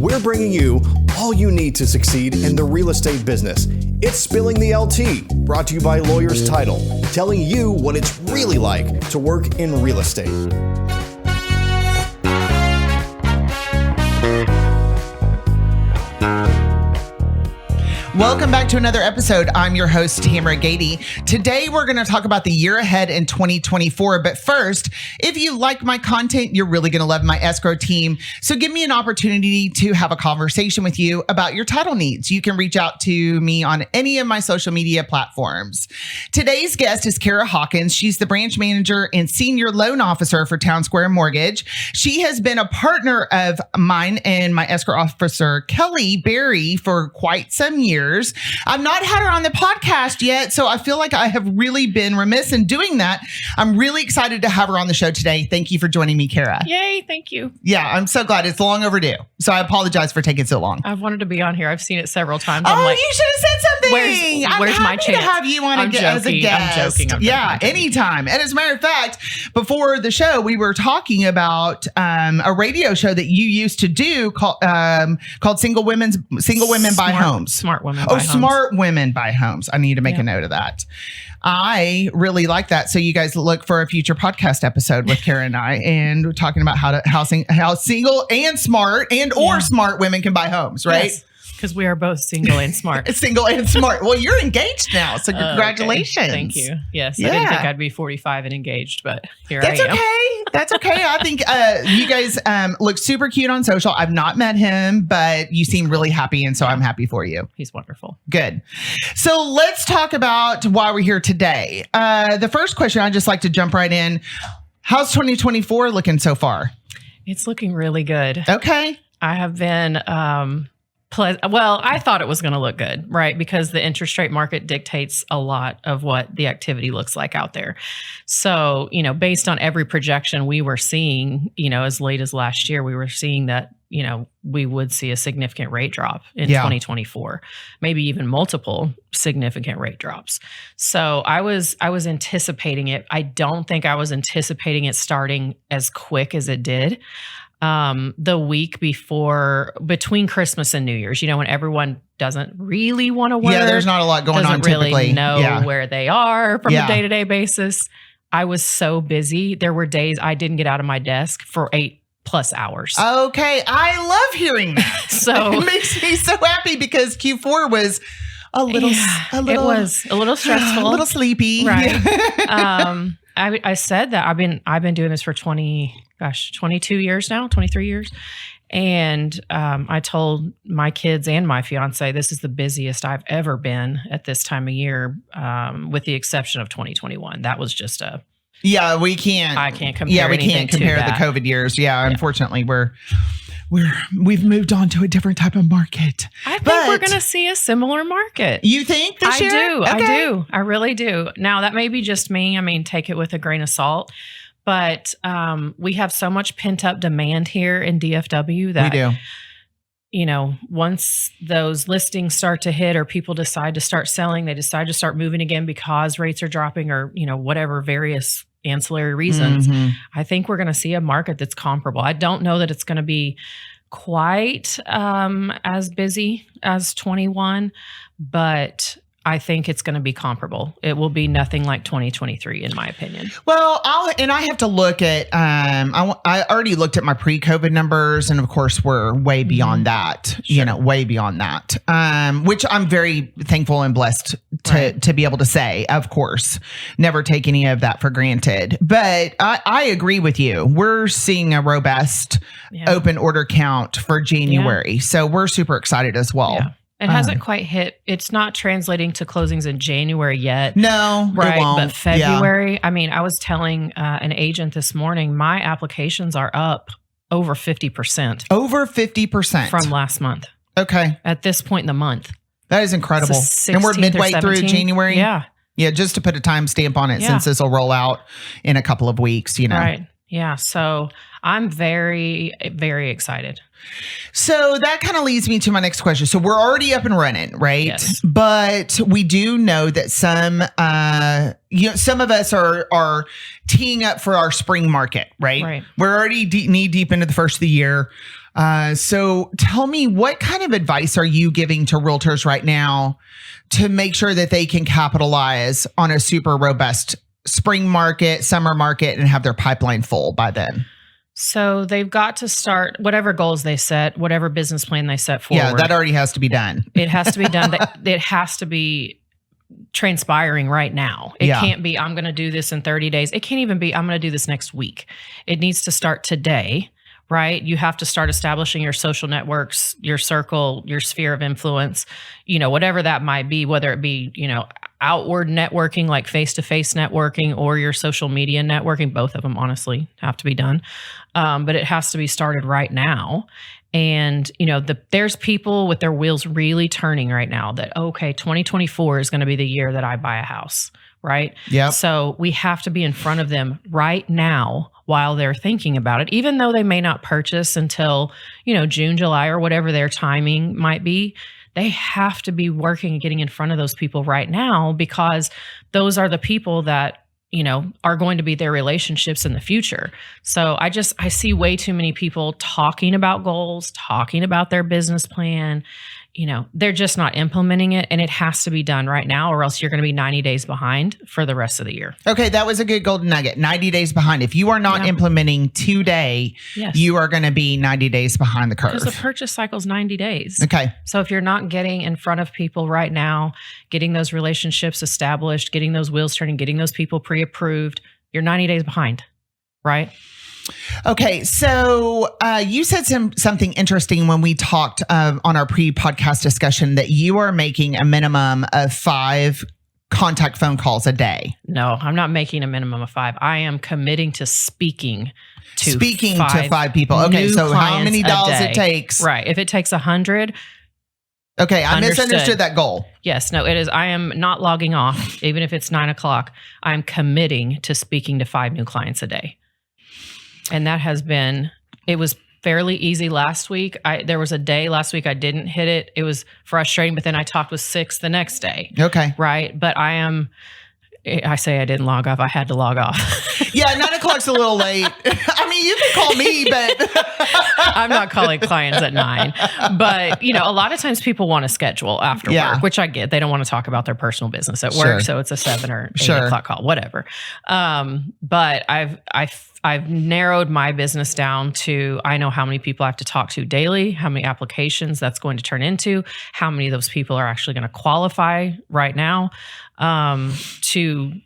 we're bringing you all you need to succeed in the real estate business. It's Spilling the LT, brought to you by Lawyers Title, telling you what it's really like to work in real estate. Welcome back to another episode. I'm your host, Tamera. Today, we're going to talk about the year ahead in 2024. But first, if you like my content, you're really going to love my escrow team. So give me an opportunity to have a conversation with you about your title needs. You can reach out to me on any of my social media platforms. Today's guest is Cara Hawkins. She's the branch manager and senior loan officer for Town Square Mortgage. She has been a partner of mine and my escrow officer, Kelly Berry, for quite some years. I've not had her on the podcast yet, so I feel like I have really been remiss in doing that. I'm really excited to have her on the show today. Thank you for joining me, Cara. Yay, thank you. Yeah, I'm so glad. It's long overdue. So I apologize for taking so long. I've wanted to be on here. I've seen it several times. Oh, you should have said something. Where's my chance? To have you on as a guest. I'm joking. Yeah, anytime. And as a matter of fact, before the show, we were talking about a radio show that you used to do called Single Women Buy Homes. Smart Women. Smart Women Buy Homes. I need to make a note of that. I really like that. So you guys look for a future podcast episode with Cara and I, and we're talking about how single and smart or smart women can buy homes, right? Yes, because we are both single and smart. Single and smart. Well, you're engaged now, so congratulations. Okay. Thank you. Yes, I didn't think I'd be 45 and engaged, but here I am. That's okay. I think you guys look super cute on social. I've not met him, but you seem really happy, and so I'm happy for you. He's wonderful. Good. So let's talk about why we're here today. The first question, I'd just like to jump right in. How's 2024 looking so far? It's looking really good. Okay. I have been... I thought it was going to look good, right? Because the interest rate market dictates a lot of what the activity looks like out there. So, based on every projection we were seeing, as late as last year, we were seeing that, we would see a significant rate drop in 2024, maybe even multiple significant rate drops. So I was anticipating it. I don't think I was anticipating it starting as quick as it did. The week between Christmas and New Year's, when everyone doesn't really want to work. Yeah, there's not a lot going on typically. Really know where they are from a day-to-day basis. I was so busy. There were days I didn't get out of my desk for 8+ hours. Okay. I love hearing that. So it makes me so happy because Q4 was it was a little stressful, a little sleepy. Right. I said that I've been doing this for 22 years now, 23 years. And I told my kids and my fiance, this is the busiest I've ever been at this time of year, with the exception of 2021. That was just I can't compare. Yeah, we can't compare the COVID years. Yeah, unfortunately, we've moved on to a different type of market. I think we're going to see a similar market. You think this year? I do. I really do. Now, that may be just me. I mean, take it with a grain of salt. But we have so much pent up demand here in DFW that we do. Once those listings start to hit or people decide to start selling, they decide to start moving again because rates are dropping or, whatever various ancillary reasons. Mm-hmm. I think we're going to see a market that's comparable. I don't know that it's going to be quite as busy as 21, but I think it's going to be comparable. It will be nothing like 2023, in my opinion. Well, I have to look at, I already looked at my pre-COVID numbers, and of course we're way beyond that, way beyond that, which I'm very thankful and blessed to be able to say, of course, never take any of that for granted. But I agree with you. We're seeing a robust open order count for January. So we're super excited as well. Yeah. It hasn't quite hit. It's not translating to closings in January yet. No, right. It won't. But February, I mean, I was telling an agent this morning, my applications are up over 50%. Over 50%. From last month. Okay. At this point in the month. That is incredible. And we're midway through January. Yeah. Yeah, just to put a timestamp on it, since this will roll out in a couple of weeks, Right. Yeah. So I'm very, very excited. So that kind of leads me to my next question. So we're already up and running, right? Yes. But we do know that some of us are teeing up for our spring market, right? Right. We're already knee deep into the first of the year. So tell me, what kind of advice are you giving to realtors right now to make sure that they can capitalize on a super robust spring market, summer market, and have their pipeline full by then? So they've got to start whatever goals they set, whatever business plan they set forward. Yeah, that already has to be done. It has to be done. It has to be transpiring right now. It can't be, I'm going to do this in 30 days. It can't even be, I'm going to do this next week. It needs to start today, right? You have to start establishing your social networks, your circle, your sphere of influence, whatever that might be, whether it be, outward networking like face-to-face networking or your social media networking. Both of them honestly have to be done. But it has to be started right now. And, there's people with their wheels really turning right now that, okay, 2024 is going to be the year that I buy a house, right? Yeah. So we have to be in front of them right now while they're thinking about it, even though they may not purchase until, June, July, or whatever their timing might be. They have to be working and getting in front of those people right now, because those are the people that, are going to be their relationships in the future. So I see way too many people talking about goals, talking about their business plan. They're just not implementing it, and it has to be done right now, or else you're going to be 90 days behind for the rest of the year. Okay, that was a good golden nugget. 90 days behind. If you are not implementing today, you are going to be 90 days behind the curve. Because the purchase cycle is 90 days. Okay. So if you're not getting in front of people right now, getting those relationships established, getting those wheels turning, getting those people pre-approved, you're 90 days behind, right? Okay, so you said something interesting when we talked on our pre-podcast discussion, that you are making a minimum of 5 contact phone calls a day. No, I'm not making a minimum of 5. I am committing to speaking to 5 people. Okay, so how many dials it takes? Right. If it takes 100. Okay, I misunderstood that goal. Yes, no, it is. I am not logging off, even if it's 9:00. I'm committing to speaking to 5 new clients a day. And that has been, it was fairly easy last week. There was a day last week I didn't hit it. It was frustrating, but then I talked with 6 the next day. Okay. Right. But I say I didn't log off. I had to log off. Yeah, 9:00's a little late. I mean, you can call me, but I'm not calling clients at 9. But, a lot of times people want to schedule after work, which I get. They don't want to talk about their personal business at work. So it's a 7 or 8 o'clock call, whatever. But I've narrowed my business down to, I know how many people I have to talk to daily, how many applications that's going to turn into, how many of those people are actually going to qualify right now, to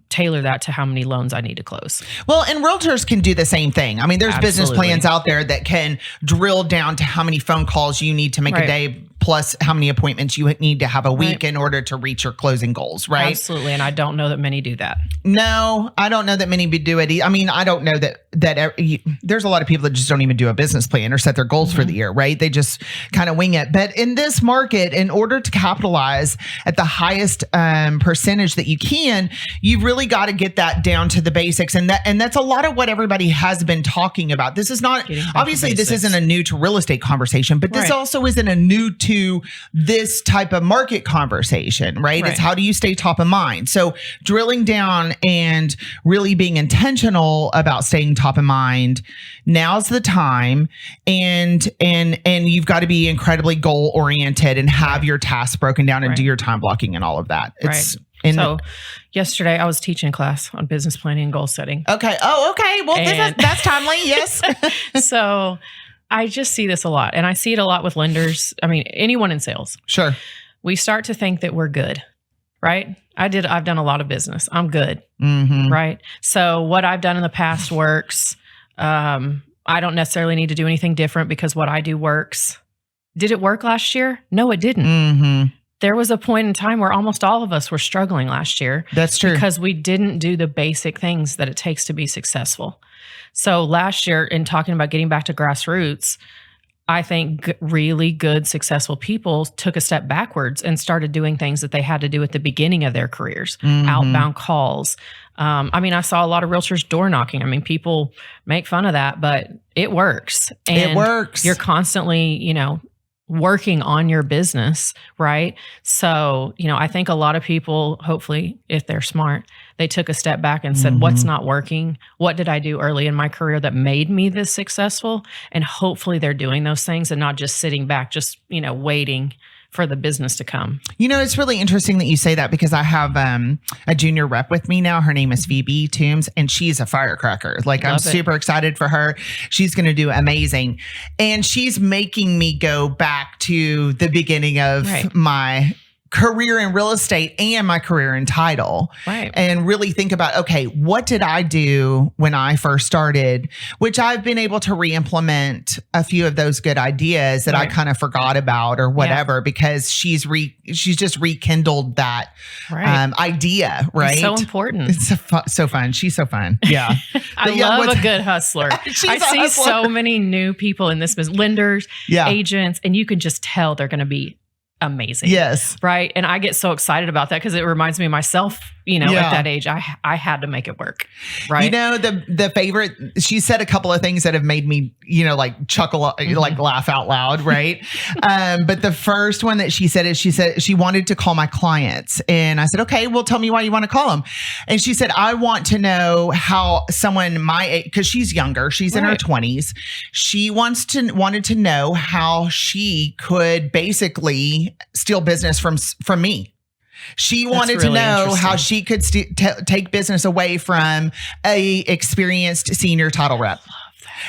tailor that to how many loans I need to close. Well, and realtors can do the same thing. I mean, there's business plans out there that can drill down to how many phone calls you need to make a day, plus how many appointments you need to have a week in order to reach your closing goals, right? Absolutely. And I don't know that many do that. No, I don't know that many do it. I mean, I don't know that there's a lot of people that just don't even do a business plan or set their goals for the year, right? They just kind of wing it. But in this market, in order to capitalize at the highest percentage that you can, you've really got to get that down to the basics. And that's a lot of what everybody has been talking about. This is not, obviously this isn't a new to real estate conversation, but this also isn't a new to this type of market conversation, right? It's how do you stay top of mind? So drilling down and really being intentional about staying top of mind, now's the time. And you've got to be incredibly goal oriented and have your tasks broken down and do your time blocking and all of that. So yesterday I was teaching a class on business planning and goal setting. Okay. Oh, okay. Well, that's timely. Yes. So I just see this a lot, and I see it a lot with lenders. I mean, anyone in sales. Sure. We start to think that we're good, right? I've done a lot of business. I'm good. Right. So what I've done in the past works. I don't necessarily need to do anything different because what I do works. Did it work last year? No, it didn't. There was a point in time where almost all of us were struggling last year. That's true. Because we didn't do the basic things that it takes to be successful. So last year, in talking about getting back to grassroots, I think really good, successful people took a step backwards and started doing things that they had to do at the beginning of their careers, outbound calls. I saw a lot of realtors door knocking. People make fun of that, but it works. And it works. You're constantly, working on your business, right? So, I think a lot of people, hopefully, if they're smart, they took a step back and said, what's not working? What did I do early in my career that made me this successful? And hopefully they're doing those things and not just sitting back, just, waiting for the business to come. It's really interesting that you say that, because I have a junior rep with me now. Her name is Phoebe Toombs, and she's a firecracker. I'm super excited for her. She's going to do amazing. And she's making me go back to the beginning of my career in real estate and my career in title, and really think about, okay, what did I do when I first started, which I've been able to re-implement a few of those good ideas that I kind of forgot about or whatever, because she's just rekindled that idea, right? It's so important. It's so fun. She's so fun. Yeah. I love a good hustler. I see so many new people in this business, lenders, agents, and you can just tell they're going to be amazing. Yes. Right. And I get so excited about that because it reminds me of myself, at that age, I had to make it work. Right. The favorite, she said a couple of things that have made me, chuckle, laugh out loud. Right. But the first one that she said is she wanted to call my clients. And I said, okay, well, tell me why you want to call them. And she said, I want to know how someone my age, because she's younger, she's in her 20s. She wanted to know how she could basically steal business from me. She wanted to know how she could take business away from a experienced senior title rep.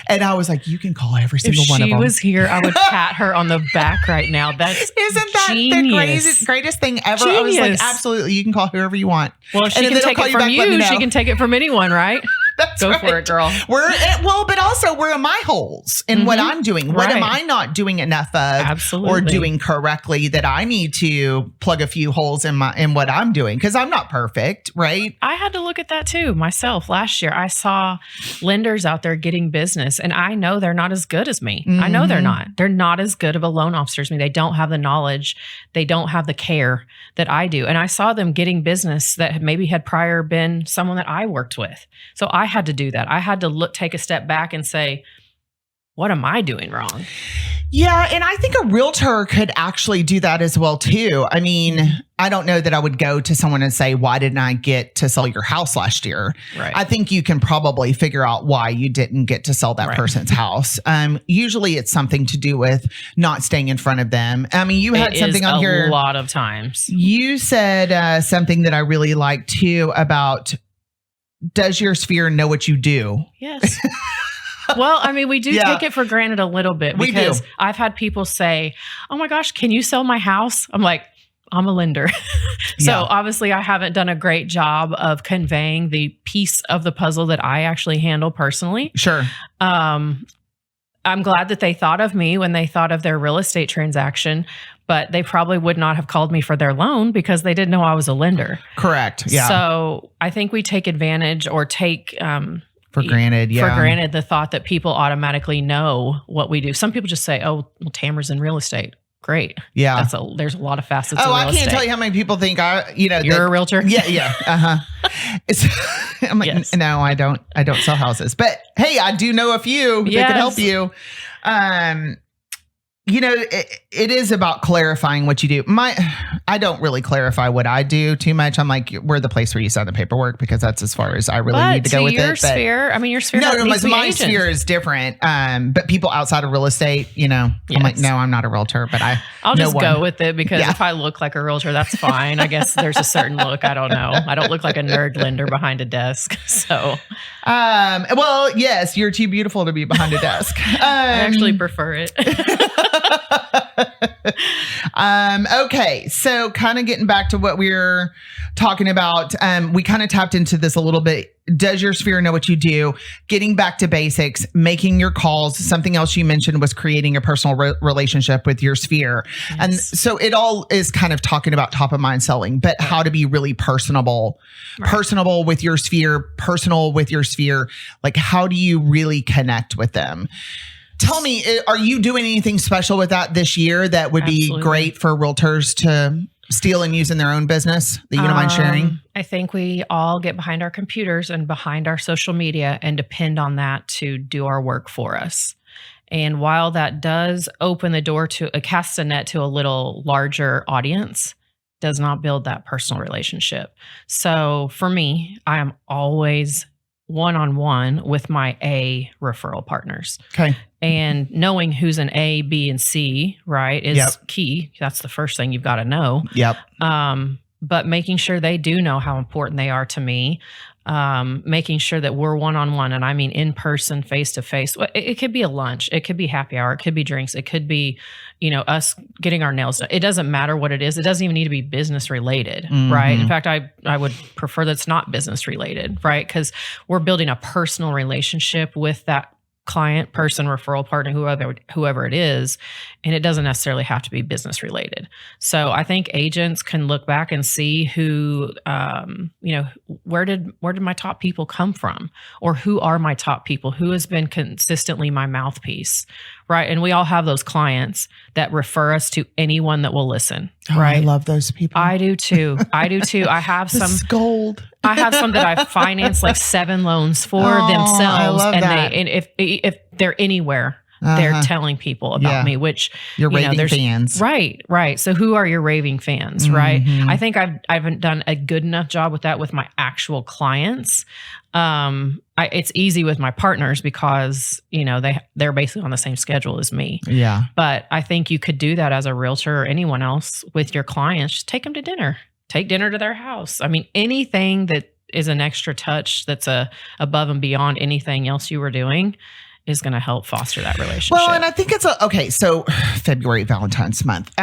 And I was like, you can call every single one of them. If she was here, I would pat her on the back right now. Isn't that genius. the greatest thing ever? Genius. I was like, absolutely, you can call whoever you want. Well, if she can take it from you, she can take it from anyone, right? Go for it, girl. But also where are my holes in what I'm doing? What am I not doing enough of or doing correctly that I need to plug a few holes in what I'm doing? Because I'm not perfect, right? I had to look at that too myself last year. I saw lenders out there getting business, and I know they're not as good as me. I know they're not. They're not as good of a loan officer as me. They don't have the knowledge. They don't have the care that I do. And I saw them getting business that maybe had prior been someone that I worked with. So I had to do that. I had to take a step back and say, what am I doing wrong? Yeah. And I think a realtor could actually do that as well too. I don't know that I would go to someone and say, why didn't I get to sell your house last year? Right. I think you can probably figure out why you didn't get to sell that person's house. Usually it's something to do with not staying in front of them. You had something on here. A lot of times. You said something that I really liked too about, does your sphere know what you do? Yes. Well, we do take it for granted a little bit, because I've had people say, oh my gosh, can you sell my house? I'm like, I'm a lender. So obviously I haven't done a great job of conveying the piece of the puzzle that I actually handle personally. Sure. I'm glad that they thought of me when they thought of their real estate transaction, but they probably would not have called me for their loan because they didn't know I was a lender. Correct. Yeah. So I think we take advantage or take for granted. Yeah. For granted the thought that people automatically know what we do. Some people just say, oh, well, Tamera's in real estate. Great. Yeah. There's a lot of facets of real estate. I can't tell you how many people think you're a realtor? Yeah. Yeah. Uh-huh. I'm like, no, I don't sell houses, but hey, I do know a few that can help you. It is about clarifying what you do. I don't really clarify what I do too much. I'm like, we're the place where you sign the paperwork, because that's as far as I really need to go with it. Your sphere, your sphere. No, my sphere is different. But people outside of real estate, I'm like, no, I'm not a realtor, but I'll just go with it, because if I look like a realtor, that's fine. I guess there's a certain look. I don't know. I don't look like a nerd lender behind a desk. So, well, yes, you're too beautiful to be behind a desk. I actually prefer it. Okay. So kind of getting back to what we're talking about, we kind of tapped into this a little bit. Does your sphere know what you do? Getting back to basics, making your calls. Something else you mentioned was creating a personal relationship with your sphere. Yes. And so it all is kind of talking about top of mind selling, but how to be really personable with your sphere, personal with your sphere. Like, how do you really connect with them? Tell me, are you doing anything special with that this year that would be great for realtors to steal and use in their own business that you don't mind sharing? I think we all get behind our computers and behind our social media and depend on that to do our work for us. And while that does open the door to cast a net to a little larger audience, does not build that personal relationship. So for me, I am always one-on-one with my A referral partners. Okay. And knowing who's an A, B, and C, right, is key. That's the first thing you've got to know. Yep. But making sure they do know how important they are to me, making sure that we're one-on-one, and I mean in person, face-to-face. It could be a lunch. It could be happy hour. It could be drinks. It could be, us getting our nails done. It doesn't matter what it is. It doesn't even need to be business related, right? In fact, I would prefer that's not business related, right? Because we're building a personal relationship with that client, person, referral partner, whoever it is, and it doesn't necessarily have to be business related. So I think agents can look back and see who, where did my top people come from, or who are my top people, who has been consistently my mouthpiece, right? And we all have those clients that refer us to anyone that will listen, right? I love those people. I do too. I have some gold. I have some that I've financed like 7 loans for themselves. I love that. And if they're anywhere, they're telling people about me, which your raving fans. Right. So who are your raving fans, right? I think I haven't done a good enough job with that with my actual clients. It's easy with my partners because, they're basically on the same schedule as me. Yeah. But I think you could do that as a realtor or anyone else with your clients. Just take them to dinner. Take dinner to their house. I mean, anything that is an extra touch that's above and beyond anything else you were doing is going to help foster that relationship. Well, and I think it's so February, Valentine's month.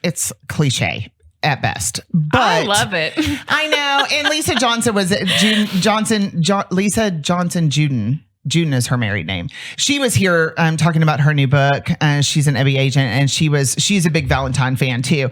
It's cliche at best, but I love it. I know. And Lisa Johnson was Lisa Johnson Juden. Juden is her married name. She was here talking about her new book. She's an EBI agent, and she's a big Valentine fan too.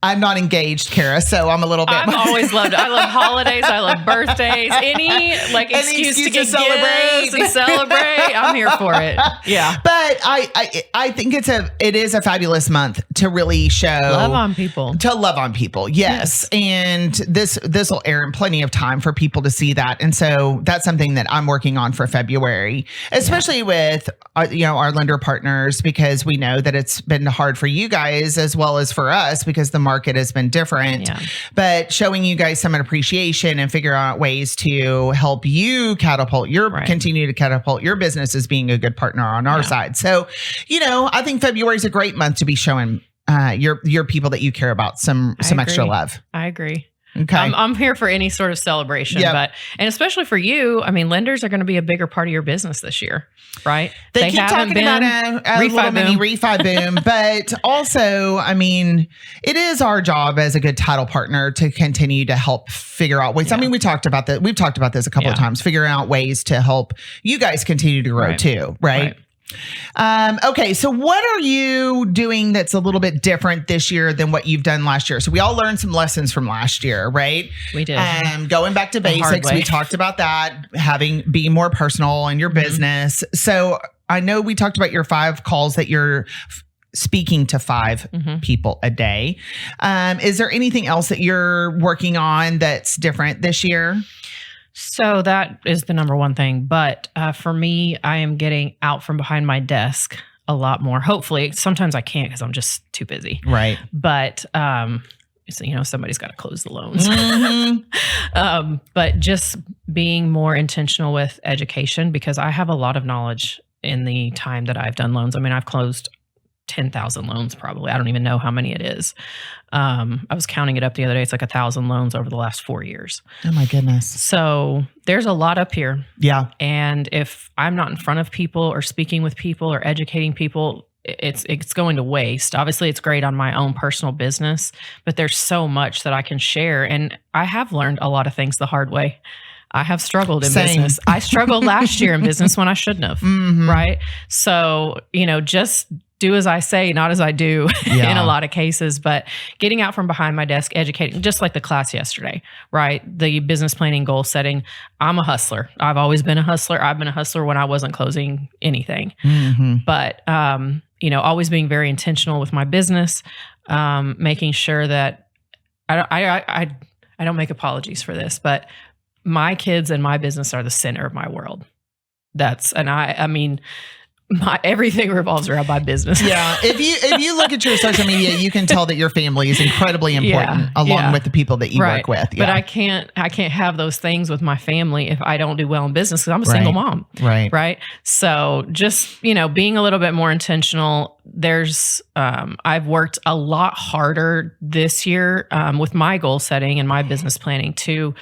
I'm not engaged, Cara, so I'm a little bit. I've always loved it. I love holidays. I love birthdays. Any excuse to get gifts and celebrate. I'm here for it. Yeah. But I think it is a fabulous month to really show love on people. To love on people. Yes. And this will air in plenty of time for people to see that. And so that's something that I'm working on for February, especially with our lender partners, because we know that it's been hard for you guys as well as for us because the market has been different, but showing you guys some appreciation and figure out ways to help you continue to catapult your business as being a good partner on our side. So, I think February is a great month to be showing your people that you care about some extra love. I agree. Okay. I'm here for any sort of celebration, and especially for you, I mean, lenders are going to be a bigger part of your business this year, right? They keep talking about a little mini refi boom, but also, I mean, it is our job as a good title partner to continue to help figure out ways. I mean, we've talked about this a couple of times, figuring out ways to help you guys continue to grow too, right? Okay, so what are you doing that's a little bit different this year than what you've done last year? So we all learned some lessons from last year, right? We did. Going back to basics, we talked about that, being more personal in your business. So I know we talked about your 5 calls that you're speaking to 5 people a day. Is there anything else that you're working on that's different this year? So that is the number one thing. But for me, I am getting out from behind my desk a lot more. Hopefully, sometimes I can't because I'm just too busy. Right. But, somebody's got to close the loans. But just being more intentional with education, because I have a lot of knowledge in the time that I've done loans. I mean, I've closed 10,000 loans probably. I don't even know how many it is. I was counting it up the other day. It's like 1,000 loans over the last 4 years. Oh my goodness. So there's a lot up here. Yeah. And if I'm not in front of people or speaking with people or educating people, it's going to waste. Obviously, it's great on my own personal business, but there's so much that I can share. And I have learned a lot of things the hard way. I have struggled in business. I struggled last year in business when I shouldn't have. Right. So, just do as I say, not as I do in Yeah. a lot of cases. But getting out from behind my desk, educating, just like the class yesterday, right? The business planning, goal setting. I'm a hustler. I've always been a hustler. I've been a hustler when I wasn't closing anything. But, always being very intentional with my business, making sure that I don't make apologies for this, but my kids and my business are the center of my world. Everything revolves around my business. Yeah. If you look at your social media, you can tell that your family is incredibly important along with the people that you work with. Yeah. But I can't have those things with my family if I don't do well in business, because I'm a single mom. Right. So just, being a little bit more intentional. I've worked a lot harder this year with my goal setting and my business planning to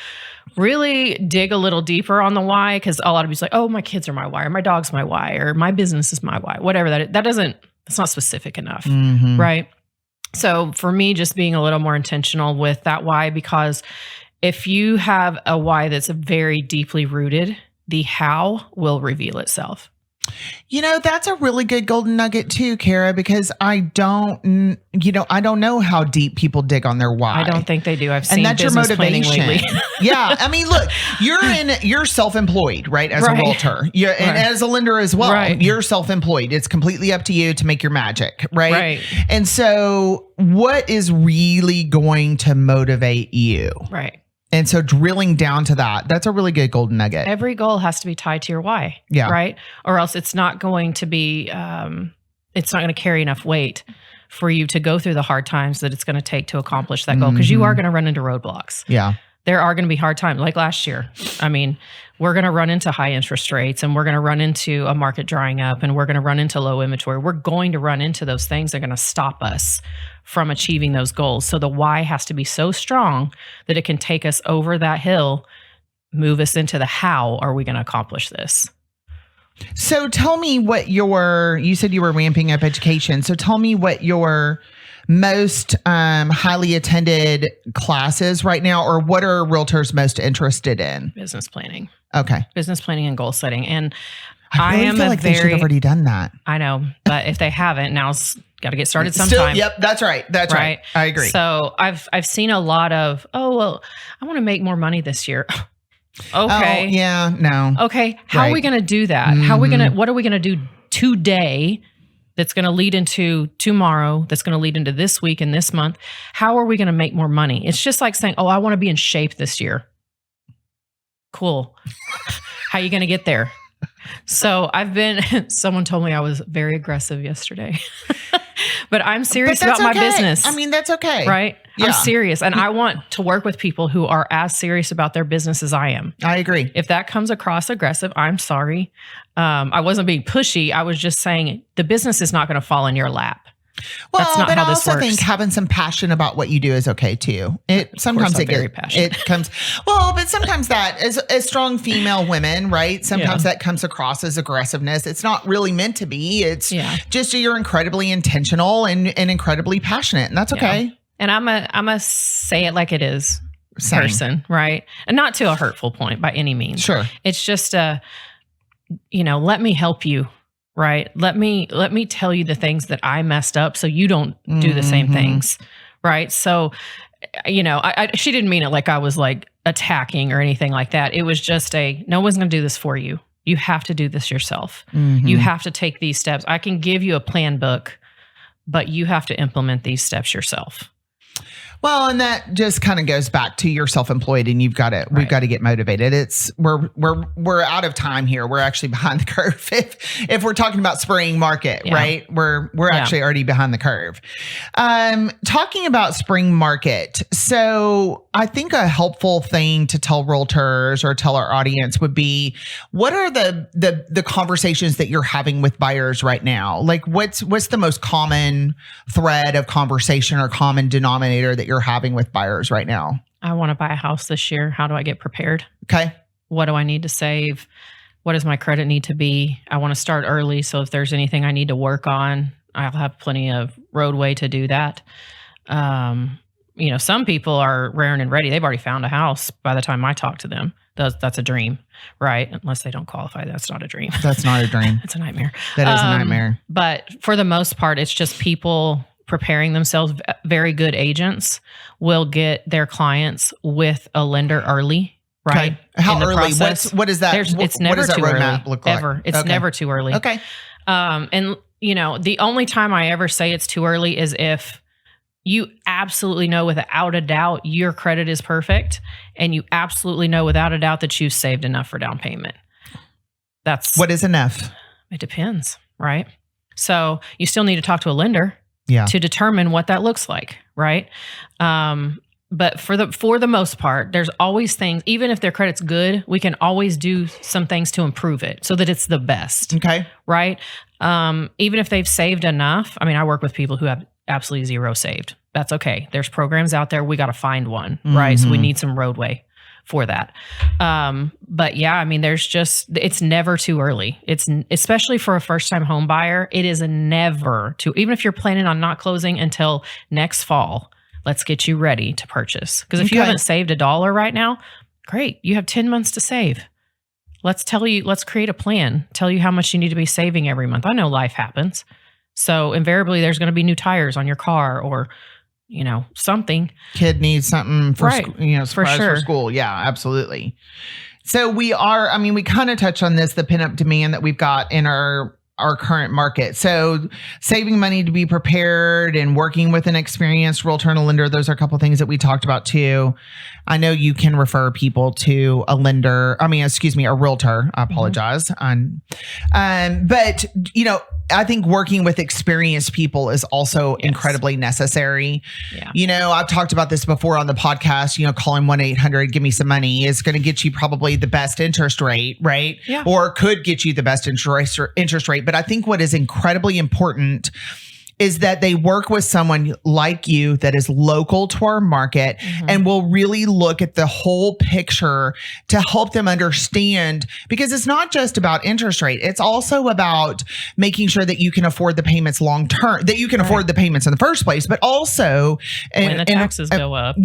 really dig a little deeper on the why, because a lot of people's like, oh, my kids are my why, or my dog's my why, or my business is my why, whatever it's not specific enough. Right. So for me, just being a little more intentional with that why, because if you have a why that's very deeply rooted, the how will reveal itself. That's a really good golden nugget too, Cara, because I don't know how deep people dig on their why. I don't think they do. I've seen and that's your motivation. lately. Yeah. I mean, look, you're self-employed, right? As a realtor, and as a lender as well, you're self-employed. It's completely up to you to make your magic. Right. And so what is really going to motivate you? Right. And so drilling down to that's a really good golden nugget. Every goal has to be tied to your why. Yeah. Right. Or else it's not going to be, it's not going to carry enough weight for you to go through the hard times that it's going to take to accomplish that goal. Because you are going to run into roadblocks. Yeah. There are going to be hard times, like last year. I mean, we're going to run into high interest rates, and we're going to run into a market drying up, and we're going to run into low inventory. We're going to run into those things that are going to stop us from achieving those goals. So the why has to be so strong that it can take us over that hill, move us into the how are we going to accomplish this. So tell me what you said you were ramping up education. So tell me what your most highly attended classes right now, or what are realtors most interested in? Business planning. Okay. Business planning and goal setting. And I really feel like they should have already done that. I know, but if they haven't, now's got to get started sometime. Yep, that's right. That's right. I agree. So I've seen a lot of, I want to make more money this year. Okay. Oh, yeah, no. Okay. How are we going to do that? What are we going to do today that's going to lead into tomorrow, that's going to lead into this week and this month? How are we going to make more money? It's just like saying, I want to be in shape this year. Cool. How are you going to get there? So someone told me I was very aggressive yesterday, but I'm serious about my business. I mean, that's okay. Right? Yeah. I'm serious. And I want to work with people who are as serious about their business as I am. I agree. If that comes across aggressive, I'm sorry. I wasn't being pushy. I was just saying the business is not going to fall in your lap. Well, that's not but how this I also think having some passion about what you do is okay too. Sometimes but sometimes that as strong female women, right? Sometimes that comes across as aggressiveness. It's not really meant to be. It's just you're incredibly intentional and incredibly passionate, and that's okay. Yeah. And I'm a say it like it is person, right? And not to a hurtful point by any means. Sure. It's just let me help you. Right. Let me tell you the things that I messed up so you don't do the same things. Right. So, she didn't mean it like I was like attacking or anything like that. It was just no one's going to do this for you. You have to do this yourself. You have to take these steps. I can give you a plan book, but you have to implement these steps yourself. Well, and that just kind of goes back to you're self-employed and we've got to get motivated. We're out of time here. We're actually behind the curve. If we're talking about spring market, right? We're actually already behind the curve. Talking about spring market. So I think a helpful thing to tell realtors or tell our audience would be, what are the conversations that you're having with buyers right now? Like what's the most common thread of conversation or common denominator that you're having with buyers right now? I want to buy a house this year. How do I get prepared? Okay. What do I need to save? What does my credit need to be? I want to start early. So if there's anything I need to work on, I'll have plenty of roadway to do that. Some people are raring and ready. They've already found a house by the time I talk to them. that's a dream, right? Unless they don't qualify, that's not a dream. That's not a dream. It's a nightmare. That is a nightmare. But for the most part, it's just people preparing themselves. Very good agents will get their clients with a lender early, right? Okay. How early? Process. What is that? It's never too early. Look like? Ever. It's never too early. Okay. And the only time I ever say it's too early is if you absolutely know without a doubt your credit is perfect, and you absolutely know without a doubt that you've saved enough for down payment. What is enough? It depends, right? So you still need to talk to a lender. Yeah. To determine what that looks like, right? But for the most part, there's always things, even if their credit's good, we can always do some things to improve it so that it's the best. Okay. Right? Even if they've saved enough. I mean, I work with people who have absolutely zero saved. That's okay. There's programs out there. We got to find one, right? So we need some roadway for that. But yeah, I mean, it's never too early. It's especially for a first-time home buyer. It is never too, even if you're planning on not closing until next fall, let's get you ready to purchase. Because if you haven't saved $1 right now, great. You have 10 months to save. Let's create a plan, tell you how much you need to be saving every month. I know life happens. So invariably there's going to be new tires on your car or something. Kid needs something for, for sure. For school. Yeah, absolutely. So we kind of touched on this, the pinup demand that we've got in our current market. So saving money to be prepared and working with an experienced realtor and a lender, those are a couple of things that we talked about too. I know you can refer people to a realtor. I apologize. But I think working with experienced people is also incredibly necessary. Yeah. I've talked about this before on the podcast, calling 1-800, give me some money is going to get you probably the best interest rate, right? Yeah. Or could get you the best interest rate. But I think what is incredibly important is that they work with someone like you that is local to our market and will really look at the whole picture to help them understand, because it's not just about interest rate. It's also about making sure that you can afford the payments long term, that you can afford the payments in the first place, but also when the taxes go up.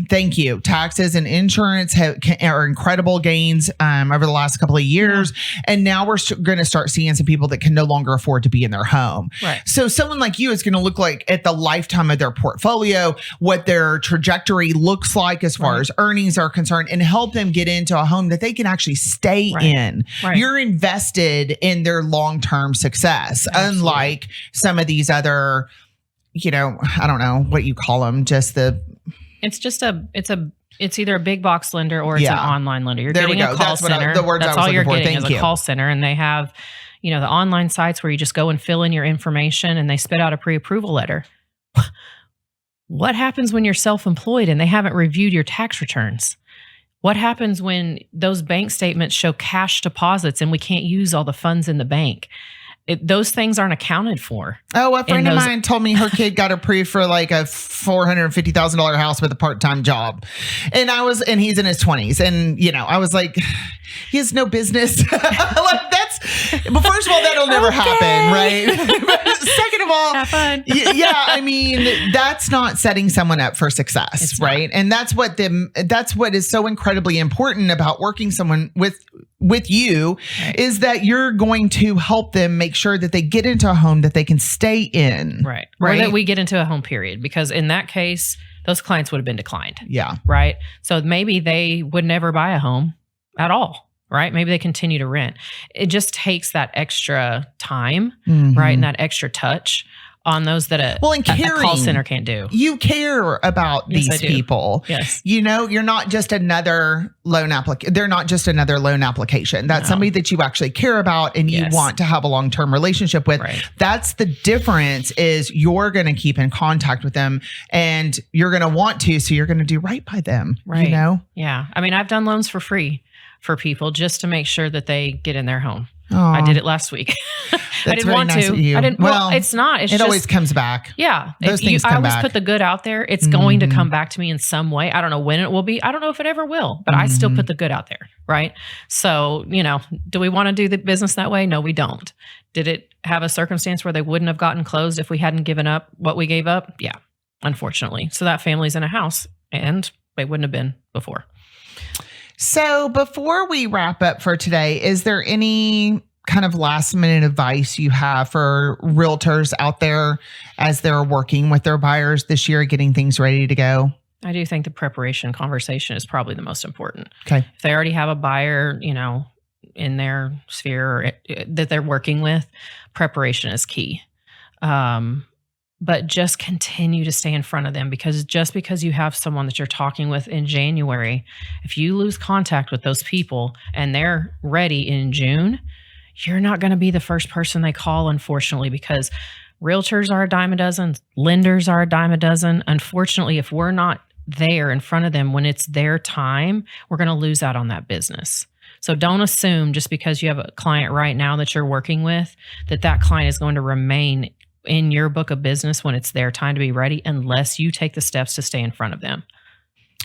Thank you. Taxes and insurance are incredible gains over the last couple of years. And now we're going to start seeing some people that can no longer afford to be in their home. Right. So someone like you is going to look like at the lifetime of their portfolio, what their trajectory looks like as far as earnings are concerned, and help them get into a home that they can actually stay in. Right. You're invested in their long-term success, unlike some of these other, I don't know what you call them, it's either a big box lender or it's an online lender. You're getting a call center. That's all you're getting is a call center, and they have the online sites where you just go and fill in your information and they spit out a pre-approval letter. What happens when you're self-employed and they haven't reviewed your tax returns? What happens when those bank statements show cash deposits and we can't use all the funds in the bank? Those things aren't accounted for. Oh, a friend of mine told me her kid got approved for like a $450,000 house with a part-time job. And he's in his 20s. And, I was like, he has no business. But first of all, that'll never happen, right? But second of all, have fun. That's not setting someone up for success, right? And that's what is so incredibly important about working someone with you, is that you're going to help them make sure that they get into a home that they can stay in. Right. Or that we get into a home, period. Because in that case, those clients would have been declined. Yeah. Right. So maybe they would never buy a home at all. Right. Maybe they continue to rent. It just takes that extra time, right? And that extra touch on those that a call center can't do. You care about these people. Yes. You're not just another loan application. They're not just another loan application. That's somebody that you actually care about and you want to have a long-term relationship with. Right. That's the difference, is you're going to keep in contact with them and you're going to want to, so you're going to do right by them. Right. Yeah. I mean, I've done loans for free for people just to make sure that they get in their home. Aww. I did it last week. I didn't want to. I didn't. Well, it's not. It always comes back. Yeah. Those things come back. I always put the good out there. It's going to come back to me in some way. I don't know when it will be. I don't know if it ever will, but I still put the good out there. Right. So, do we want to do the business that way? No, we don't. Did it have a circumstance where they wouldn't have gotten closed if we hadn't given up what we gave up? Yeah, unfortunately. So that family's in a house and they wouldn't have been before. So before we wrap up for today, is there any kind of last minute advice you have for realtors out there as they're working with their buyers this year, getting things ready to go? I do think the preparation conversation is probably the most important. Okay. If they already have a buyer, in their sphere that they're working with, preparation is key. But just continue to stay in front of them, because just because you have someone that you're talking with in January, if you lose contact with those people and they're ready in June, you're not going to be the first person they call, unfortunately, because realtors are a dime a dozen, lenders are a dime a dozen. Unfortunately, if we're not there in front of them when it's their time, we're going to lose out on that business. So don't assume just because you have a client right now that you're working with, that client is going to remain in your book of business when it's their time to be ready, unless you take the steps to stay in front of them.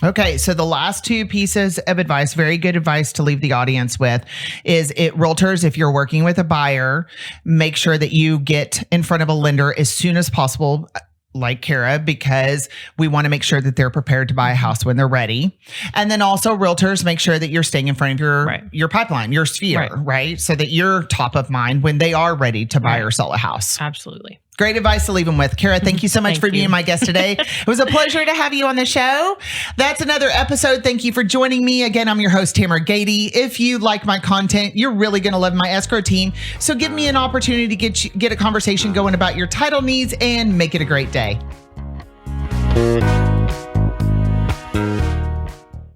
Okay, so the last two pieces of advice, very good advice to leave the audience with, is realtors, if you're working with a buyer, make sure that you get in front of a lender as soon as possible, like Cara, because we want to make sure that they're prepared to buy a house when they're ready. And then also realtors, make sure that you're staying in front of your pipeline, your sphere, right? So that you're top of mind when they are ready to buy or sell a house. Absolutely. Great advice to leave them with. Cara, thank you so much for being my guest today. It was a pleasure to have you on the show. That's another episode. Thank you for joining me. Again, I'm your host, Tamera Gady. If you like my content, you're really going to love my escrow team. So give me an opportunity to get a conversation going about your title needs and make it a great day.